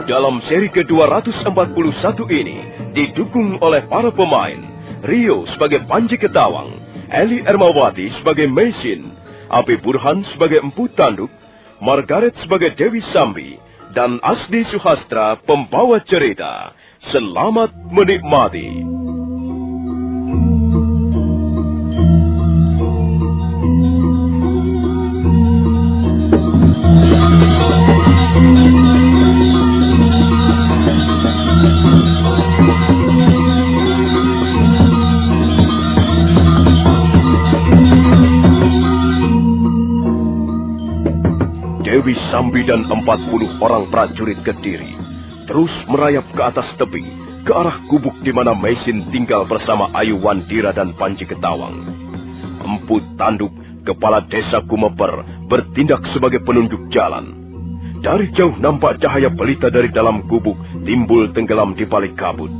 dalam seri ke-241 ini didukung oleh para pemain Rio sebagai Panji Ketawang, Eli Ermawati sebagai Mesin, Api Burhan sebagai Empu Tanduk, Margaret sebagai Dewi Sambi, dan Asdi Suhastra pembawa cerita. Selamat menikmati. Dewi Sambi dan 40 orang prajurit Kediri terus merayap ke atas tebing ke arah gubuk di mana Mesin tinggal bersama Ayu Wandira dan Panji Ketawang. Empu Tanduk, kepala desa Kumeper, bertindak sebagai penunjuk jalan. Dari jauh nampak cahaya pelita dari dalam gubuk timbul tenggelam di balik kabut.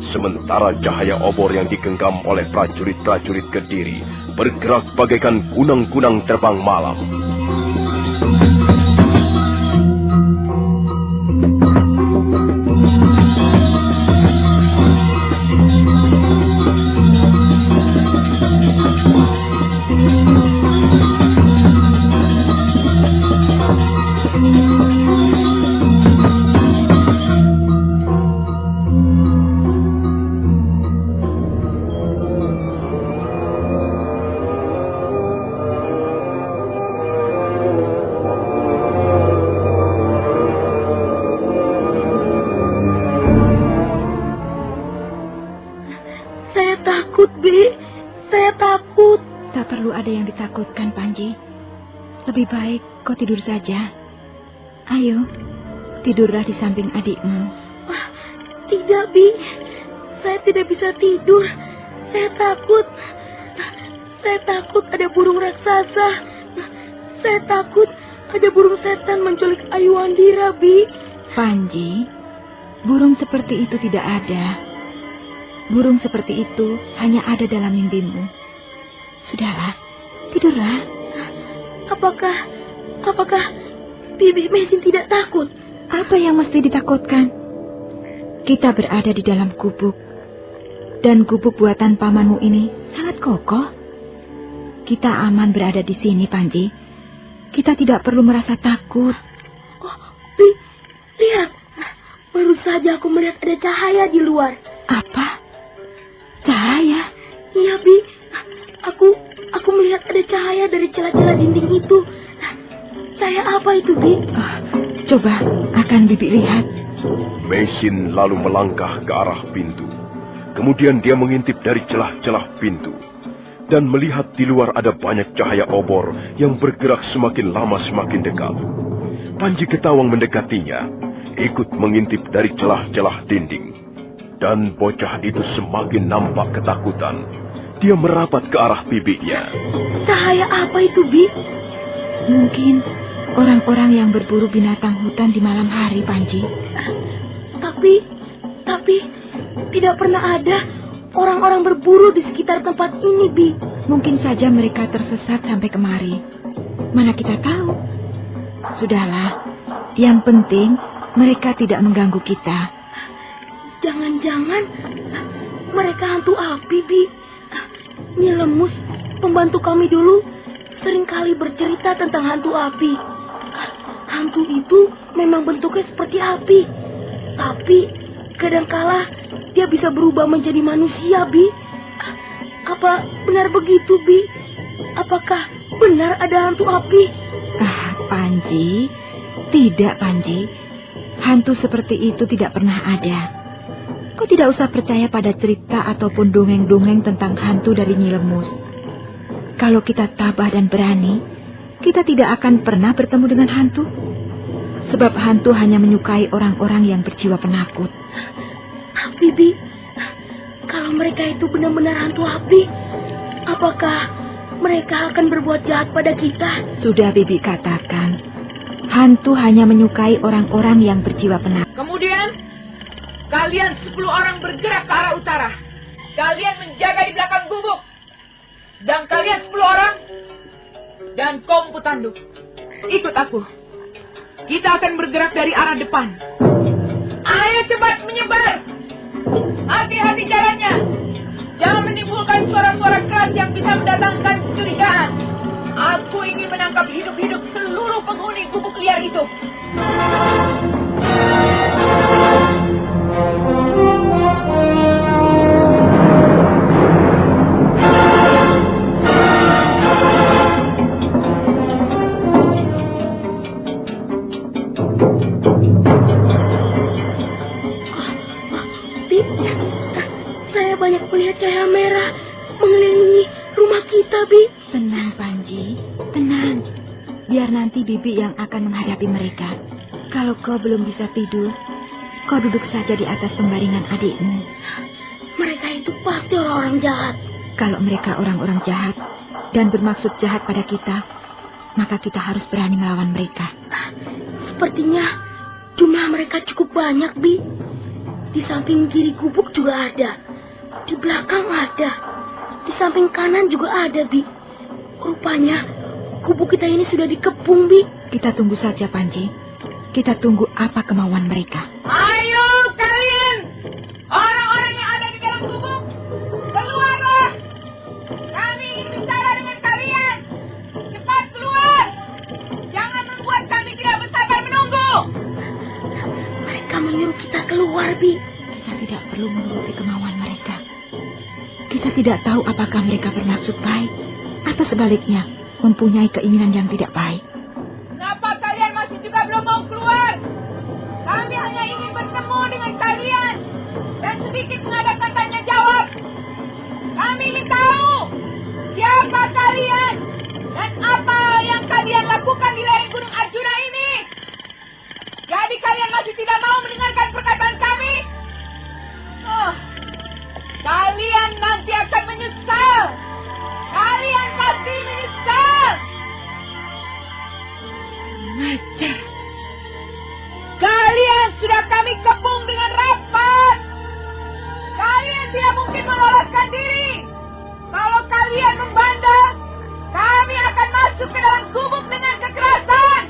Sementara cahaya obor yang digenggam oleh prajurit-prajurit Kediri bergerak bagaikan kunang-kunang terbang malam. Takutkan, Panji. Lebih baik kau tidur saja. Ayo, tidurlah di samping adikmu. Tidak, Bi. Saya tidak bisa tidur. Saya takut. Saya takut ada burung raksasa. Saya takut ada burung setan menculik Ayu Wandira, Bi. Panji, burung seperti itu tidak ada. Burung seperti itu hanya ada dalam mimpimu. Sudahlah, tidurlah. Apakah Bibi Mesin tidak takut? Apa yang mesti ditakutkan? Kita berada di dalam gubuk. Dan gubuk buatan pamanmu ini sangat kokoh. Kita aman berada di sini, Panji. Kita tidak perlu merasa takut. Oh, Bi, lihat. Baru saja aku melihat ada cahaya di luar. Apa? Cahaya? Iya, Bi. Aku melihat ada cahaya dari celah-celah dinding itu. Cahaya apa itu, Bi? Coba akan Bibi lihat. Mesin lalu melangkah ke arah pintu. Kemudian dia mengintip dari celah-celah pintu dan melihat di luar ada banyak cahaya obor yang bergerak semakin lama semakin dekat. Panji Ketawang mendekatinya, ikut mengintip dari celah-celah dinding. Dan bocah itu semakin nampak ketakutan. Dia merapat ke arah bibinya. Cahaya apa itu, Bi? Mungkin orang-orang yang berburu binatang hutan di malam hari, Panji. Tapi tidak pernah ada orang-orang berburu di sekitar tempat ini, Bi. Mungkin saja mereka tersesat sampai kemari. Mana kita tahu? Sudahlah, yang penting mereka tidak mengganggu kita. Jangan-jangan mereka hantu api, Bi. Nyi Lemus, pembantu kami dulu, seringkali bercerita tentang hantu api. Hantu itu memang bentuknya seperti api. Tapi kadangkala dia bisa berubah menjadi manusia, Bi. Apa benar begitu, Bi? Apakah benar ada hantu api? Panji, tidak, Panji. Hantu seperti itu tidak pernah ada. Kau tidak usah percaya pada cerita ataupun dongeng-dongeng tentang hantu dari Nyi Lemus. Kalau kita tabah dan berani, kita tidak akan pernah bertemu dengan hantu. Sebab hantu hanya menyukai orang-orang yang berjiwa penakut. Tapi, Bi, kalau mereka itu benar-benar hantu api, apakah mereka akan berbuat jahat pada kita? Sudah Bibi katakan, hantu hanya menyukai orang-orang yang berjiwa penakut. Kemudian, kalian 10 orang bergerak ke arah utara. Kalian menjaga di belakang gubuk. Dan kalian 10 orang dan kau Empu Tanduk, ikut aku. Kita akan bergerak dari arah depan. hati-hati jalannya. Jangan menimbulkan suara-suara keras yang bisa mendatangkan kecurigaan. Aku ingin menangkap hidup-hidup seluruh penghuni gubuk liar itu. Bib, saya banyak melihat cahaya merah mengelilingi rumah kita, Bib. Tenang, Panji. Tenang. Biar nanti Bibi yang akan menghadapi mereka. Kalau kau belum bisa tidur, kau duduk saja di atas pembaringan adikmu. Mereka itu pasti orang-orang jahat. Kalau mereka orang-orang jahat dan bermaksud jahat pada kita, maka kita harus berani melawan mereka. Sepertinya jumlah mereka cukup banyak, Bi. Di samping kiri gubuk juga ada. Di belakang ada. Di samping kanan juga ada, Bi. Rupanya gubuk kita ini sudah dikepung, Bi. Kita tunggu saja, Panji. Kita tunggu apa kemauan mereka. Ayo kalian, orang-orang yang ada di dalam gubuk, keluarlah. Kami ingin bicara dengan kalian. Cepat keluar. Jangan membuat kami tidak bersabar menunggu. Mereka menyuruh kita keluar, Bi. Kita tidak perlu menuruti kemauan mereka. Kita tidak tahu apakah mereka bermaksud baik atau sebaliknya mempunyai keinginan yang tidak baik. Kenapa kalian masih juga belum mau keluar? Kami hanya ingin bertemu dengan kalian dan sedikit mengadakan tanya jawab. Kami ingin tahu siapa kalian dan apa yang kalian lakukan di lereng Gunung Arjuna ini. Jadi kalian masih tidak mau mendengarkan perkataan kami? Kalian nanti akan menyesal. Kalian pasti menyesal. Ngajar. Kalian sudah kami kepung dengan rapat. Kalian tidak mungkin meloloskan diri. Kalau kalian membandel, kami akan masuk ke dalam gubuk dengan kekerasan.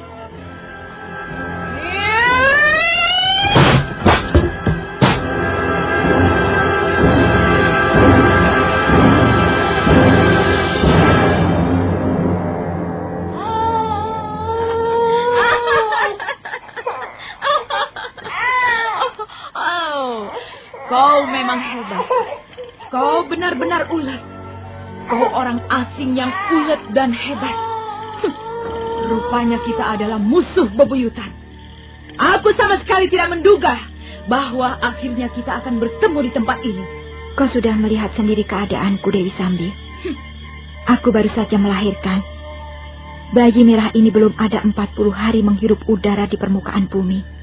Kau memang hebat. Kau benar-benar ulet. Kau orang asing yang ulet dan hebat. Rupanya kita adalah musuh bebuyutan. Aku sama sekali tidak menduga bahwa akhirnya kita akan bertemu di tempat ini. Kau sudah melihat sendiri keadaanku, Dewi Sambi. Aku baru saja melahirkan. Bayi merah ini belum ada 40 hari menghirup udara di permukaan bumi.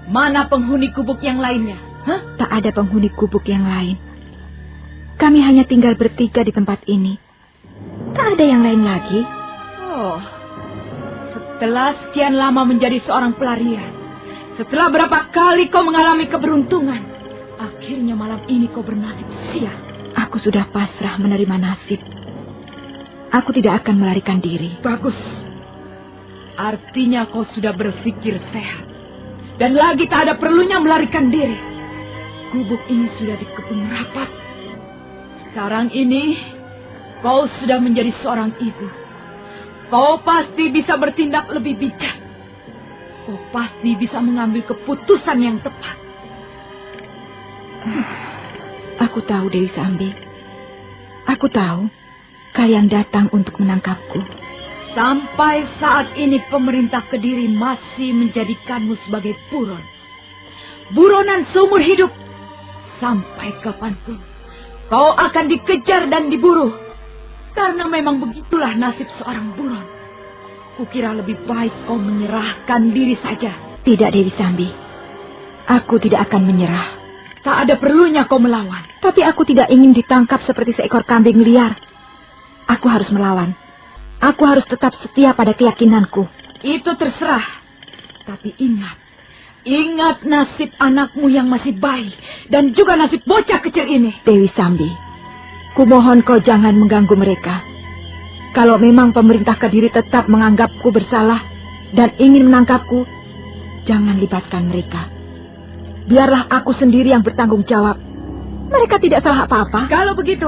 Mana penghuni gubuk yang lainnya? Hah? Tak ada penghuni gubuk yang lain. Kami hanya tinggal bertiga di tempat ini. Tak ada yang lain lagi. Oh, setelah sekian lama menjadi seorang pelarian, setelah berapa kali kau mengalami keberuntungan, akhirnya malam ini kau bernasib sial. Aku sudah pasrah menerima nasib. Aku tidak akan melarikan diri. Bagus. Artinya kau sudah berpikir sehat. Dan lagi tak ada perlunya melarikan diri. Gubuk ini sudah dikepung rapat. Sekarang ini, kau sudah menjadi seorang ibu. Kau pasti bisa bertindak lebih bijak. Kau pasti bisa mengambil keputusan yang tepat. Aku tahu, Dewi Sambi. Aku tahu kalian datang untuk menangkapku. Sampai saat ini pemerintah Kediri masih menjadikanmu sebagai buron. Buronan seumur hidup. Sampai kapanpun kau akan dikejar dan diburu. Karena memang begitulah nasib seorang buron. Kukira lebih baik kau menyerahkan diri saja. Tidak, Dewi Sambi. Aku tidak akan menyerah. Tak ada perlunya kau melawan. Tapi aku tidak ingin ditangkap seperti seekor kambing liar. Aku harus melawan. Aku harus tetap setia pada keyakinanku. Itu terserah. Tapi ingat nasib anakmu yang masih bayi dan juga nasib bocah kecil ini. Dewi Sambi, kumohon kau jangan mengganggu mereka. Kalau memang pemerintah Kediri tetap menganggapku bersalah dan ingin menangkapku, jangan libatkan mereka. Biarlah aku sendiri yang bertanggung jawab. Mereka tidak salah apa-apa. Kalau begitu,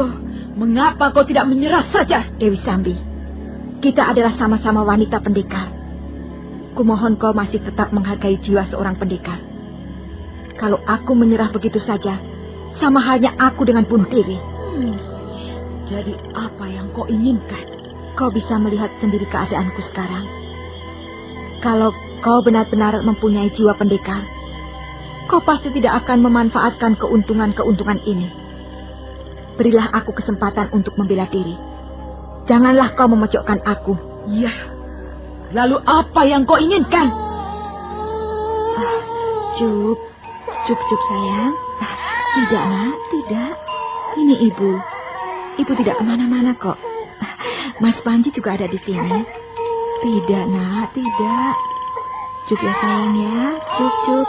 mengapa kau tidak menyerah saja? Dewi Sambi, kita adalah sama-sama wanita pendekar. Kumohon kau masih tetap menghargai jiwa seorang pendekar. Kalau aku menyerah begitu saja, sama halnya aku dengan bunuh diri. Jadi apa yang kau inginkan? Kau bisa melihat sendiri keadaanku sekarang. Kalau kau benar-benar mempunyai jiwa pendekar, kau pasti tidak akan memanfaatkan keuntungan-keuntungan ini. Berilah aku kesempatan untuk membela diri. Janganlah kau memojokkan aku. Ya, lalu apa yang kau inginkan? Cup, cup sayang. Tidak nak, tidak. Ini ibu. Ibu tidak kemana-mana kok. Mas Panji juga ada di sini. Tidak nak, tidak. Cup ya sayang ya, cup.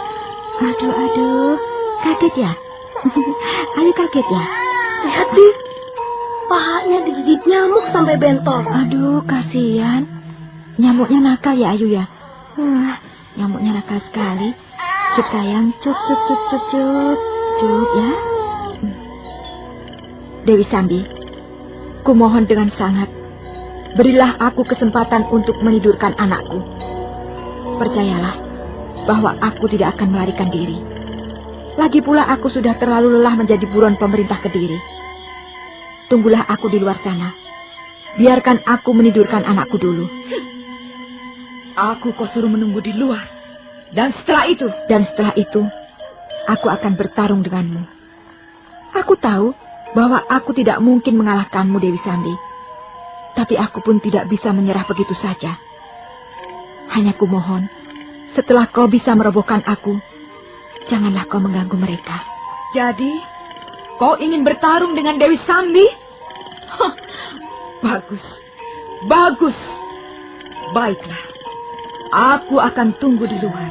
Aduh, kaget ya? Ayo kaget ya? Lihat nih, pahanya digigit nyamuk sampai bentol. Aduh, kasihan. Nyamuknya nakal ya Ayu ya? Nyamuknya nakal sekali. Cup sayang, cup. Cup ya. Dewi Sambi, kumohon dengan sangat, berilah aku kesempatan untuk menidurkan anakku. Percayalah bahwa aku tidak akan melarikan diri. Lagi pula aku sudah terlalu lelah menjadi buron pemerintah Kediri. Tunggulah aku di luar sana. Biarkan aku menidurkan anakku dulu. Aku kau suruh menunggu di luar. Dan setelah itu, aku akan bertarung denganmu. Aku tahu bahwa aku tidak mungkin mengalahkanmu, Dewi Sambi. Tapi aku pun tidak bisa menyerah begitu saja. Hanya kumohon, setelah kau bisa merobohkan aku, janganlah kau mengganggu mereka. Jadi, kau ingin bertarung dengan Dewi Sambi? Hah, bagus. Baiklah, aku akan tunggu di luar.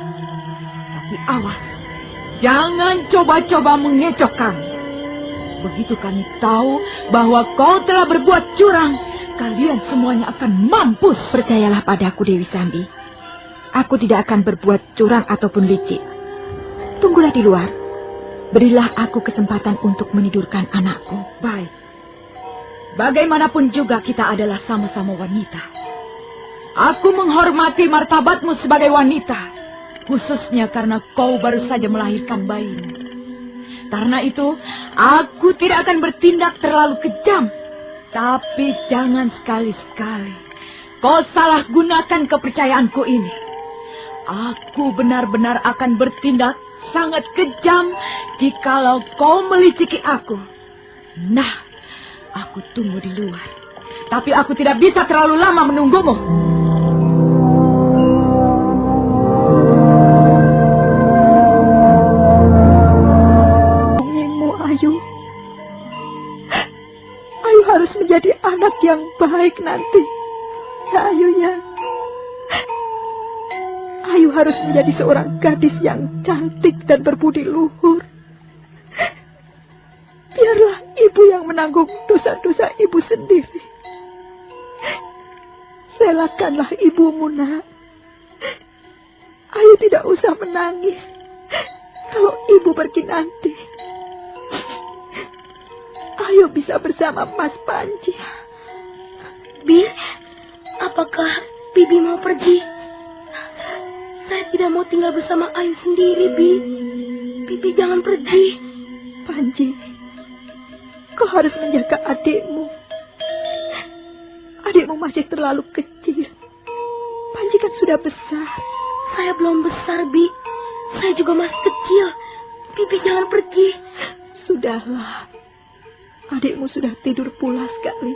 Tapi awas, jangan coba-coba mengecoh kami. Begitu kami tahu bahwa kau telah berbuat curang, kalian semuanya akan mampus. Percayalah padaku, Dewi Sambi. Aku tidak akan berbuat curang ataupun licik. Tunggulah di luar. Berilah aku kesempatan untuk menidurkan anakku. Baik. Bagaimanapun juga kita adalah sama-sama wanita. Aku menghormati martabatmu sebagai wanita, khususnya karena kau baru saja melahirkan bayimu. Karena itu, aku tidak akan bertindak terlalu kejam. Tapi jangan sekali-sekali kau salah gunakan kepercayaanku ini. Aku benar-benar akan bertindak sangat kejam jikalau kau meliciki aku. Nah, aku tunggu di luar. Tapi aku tidak bisa terlalu lama menunggumu. Ayu harus menjadi anak yang baik nanti. Ya Ayu ya. Ayu harus menjadi seorang gadis yang cantik dan berbudi luhur. Biarlah ibu yang menanggung dosa-dosa ibu sendiri. Relakanlah ibumu, nak. Ayu tidak usah menangis kalau ibu pergi nanti. Ayo bisa bersama Mas Panji. Bi, apakah Bibi mau pergi? Saya tidak mau tinggal bersama Ayu sendiri, Bi. Bibi jangan pergi. Panji, kau harus menjaga adikmu. Adikmu masih terlalu kecil. Panji kan sudah besar. Saya belum besar, Bi. Saya juga masih kecil. Bibi jangan pergi. Sudahlah. Adikmu sudah tidur pulas sekali.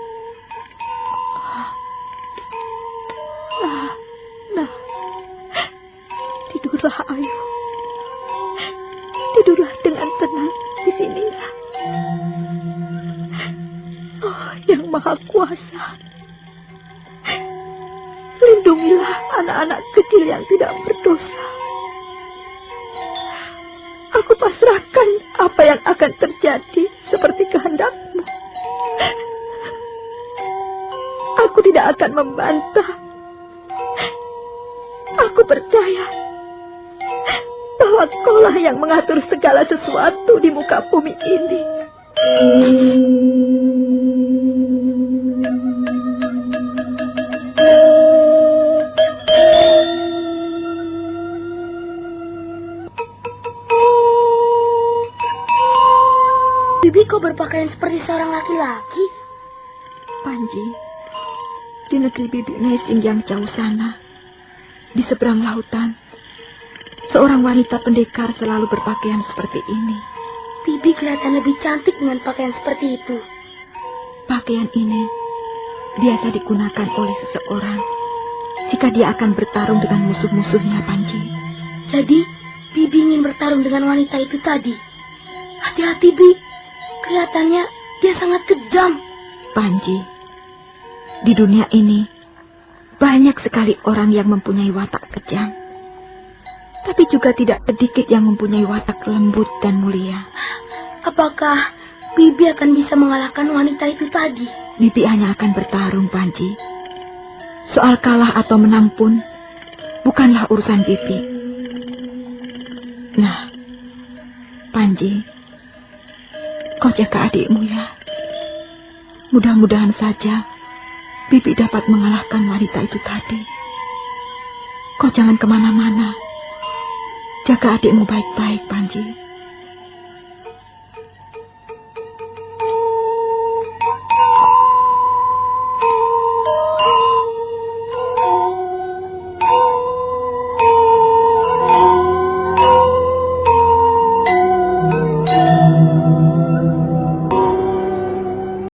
Nah, tidurlah Ayu. Tidurlah dengan tenang di sinilah. Oh, Yang Maha Kuasa, lindungilah anak-anak kecil yang tidak berdosa. Aku pasrahkan apa yang akan terjadi seperti kehendakmu. Aku tidak akan membantah. Aku percaya bahwa kaulah yang mengatur segala sesuatu di muka bumi ini. Bibi kok berpakaian seperti seorang laki-laki? Panji, di negeri Bibi Nesing yang jauh sana, di seberang lautan, seorang wanita pendekar selalu berpakaian seperti ini. Bibi kelihatan lebih cantik dengan pakaian seperti itu. Pakaian ini biasa digunakan oleh seseorang jika dia akan bertarung dengan musuh-musuhnya, Panji. Jadi, Bibi ingin bertarung dengan wanita itu tadi. Hati-hati, Bi. Kelihatannya dia sangat kejam. Panji, di dunia ini banyak sekali orang yang mempunyai watak kejam. Tapi juga tidak sedikit yang mempunyai watak lembut dan mulia. Apakah Bibi akan bisa mengalahkan wanita itu tadi? Bibi hanya akan bertarung, Panji. Soal kalah atau menang pun bukanlah urusan Bibi. Nah, Panji, kau jaga adikmu ya. Mudah-mudahan saja Bibi dapat mengalahkan wanita itu tadi. Kau jangan kemana-mana. Jaga adikmu baik-baik, Panji.